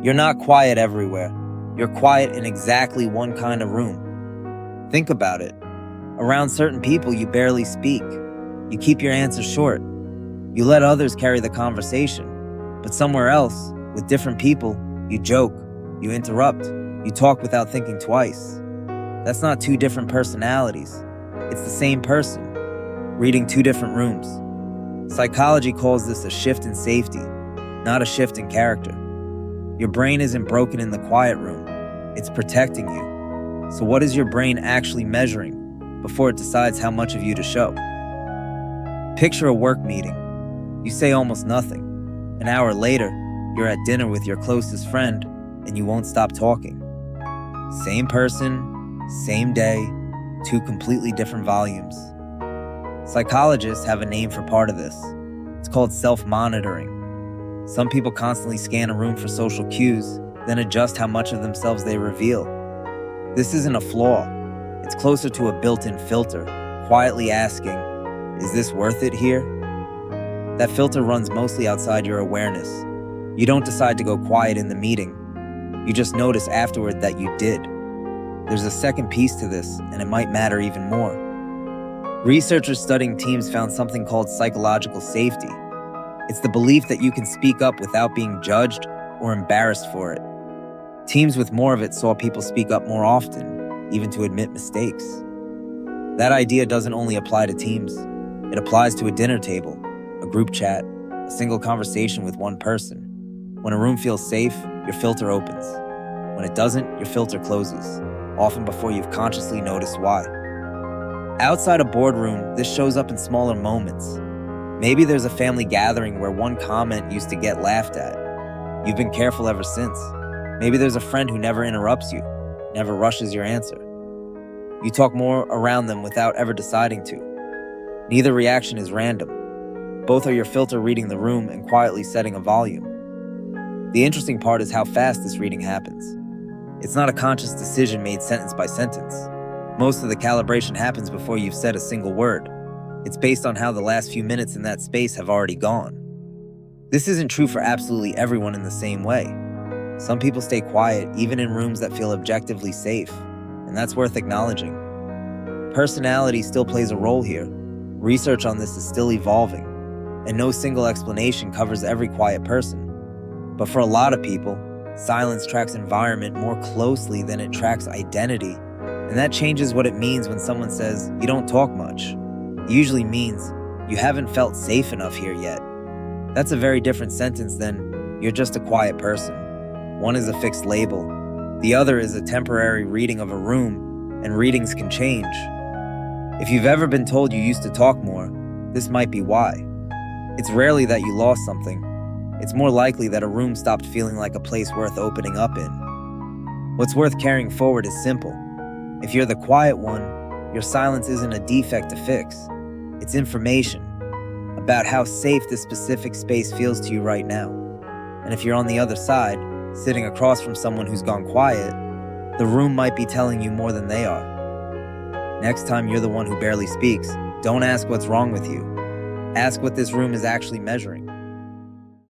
You're not quiet everywhere. You're quiet in exactly one kind of room. Think about it. Around certain people, you barely speak. You keep your answers short. You let others carry the conversation. But somewhere else, with different people, you joke, you interrupt, you talk without thinking twice. That's not two different personalities. It's the same person, reading two different rooms. Psychology calls this a shift in safety, not a shift in character. Your brain isn't broken in the quiet room. It's protecting you. So what is your brain actually measuring before it decides how much of you to show? Picture a work meeting. You say almost nothing. An hour later, you're at dinner with your closest friend, and you won't stop talking. Same person, same day, two completely different volumes. Psychologists have a name for part of this. It's called self-monitoring. Some people constantly scan a room for social cues, then adjust how much of themselves they reveal. This isn't a flaw. It's closer to a built-in filter, quietly asking, is this worth it here? That filter runs mostly outside your awareness. You don't decide to go quiet in the meeting. You just notice afterward that you did. There's a second piece to this, and it might matter even more. Researchers studying teams found something called psychological safety. It's the belief that you can speak up without being judged or embarrassed for it. Teams with more of it saw people speak up more often, even to admit mistakes. That idea doesn't only apply to teams. It applies to a dinner table, a group chat, a single conversation with one person. When a room feels safe, your filter opens. When it doesn't, your filter closes, often before you've consciously noticed why. Outside a boardroom, this shows up in smaller moments. Maybe there's a family gathering where one comment used to get laughed at. You've been careful ever since. Maybe there's a friend who never interrupts you, never rushes your answer. You talk more around them without ever deciding to. Neither reaction is random. Both are your filter reading the room and quietly setting a volume. The interesting part is how fast this reading happens. It's not a conscious decision made sentence by sentence. Most of the calibration happens before you've said a single word. It's based on how the last few minutes in that space have already gone. This isn't true for absolutely everyone in the same way. Some people stay quiet even in rooms that feel objectively safe, and that's worth acknowledging. Personality still plays a role here. Research on this is still evolving, and no single explanation covers every quiet person. But for a lot of people, silence tracks environment more closely than it tracks identity, and that changes what it means when someone says, "You don't talk much." It usually means, "You haven't felt safe enough here yet." That's a very different sentence than, "You're just a quiet person." One is a fixed label. The other is a temporary reading of a room, and readings can change. If you've ever been told you used to talk more, this might be why. It's rarely that you lost something. It's more likely that a room stopped feeling like a place worth opening up in. What's worth carrying forward is simple. If you're the quiet one, your silence isn't a defect to fix. It's information about how safe this specific space feels to you right now. And if you're on the other side, sitting across from someone who's gone quiet, the room might be telling you more than they are. Next time you're the one who barely speaks, don't ask what's wrong with you. Ask what this room is actually measuring.